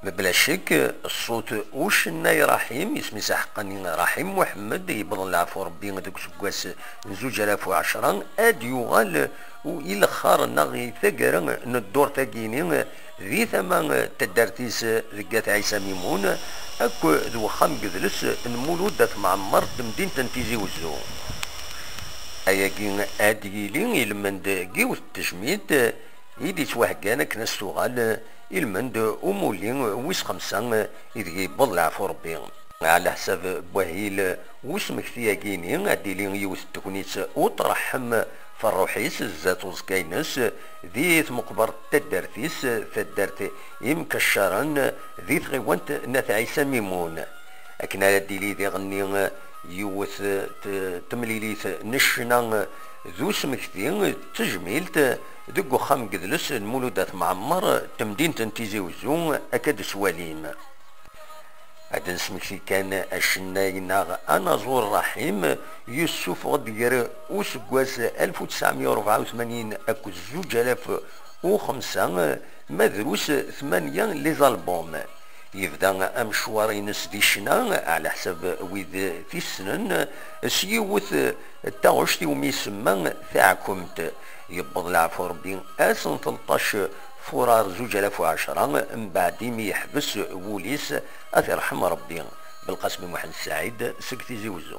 بلا شك الصوت وش الناي رحيم اسمي حقا رحيم محمد يبضل العفو ربي دوك سكواس نزوج الاف وعشرة اد يغال وإلى خار نغي ثقر ندور ثقيني ذي ثمان تدارتيس ذقات عيسى ميمون اكو ذو خام قذلس المولود معمر مدينة تنتيزي وزو اياكي اديلي المند قيوث التجميد يدي توهقانا كناس تغال المند أمولين ويس خمسة إذا بضلع في ربي على حساب بوهيل واسمك ثياقيني أديلين يوث التكونيس وطرحم فالروحيس الزاتوز كاينس ذي مقبر تدارتيس تدارت يمكشران ذي تغيوانت ناث عيسى ميمون أكنا على ديلي ذي غني يوث تمليليث نشنا ذو سمكتين تجميلت ذو خام قدلس المولودات معمر تمدين تنتيزي وزون أكاد سواليم هذا نسمكتي كان أشناينا أنا زور رحيم يوسف غدير وسكواس 1984 أكو 2005 مدروس 8 لي زالبوم يبدا مشوار ينس دي شنا على حسب ويد في السنن سيوث التاغشتي ومي يسمى ثاعكمت يبض العفو ربي اسن 13 فرار 2010 من بعد مي يحبس وليس اثر رحم ربي بالقاسم محمد سعيد سكتي زوزو.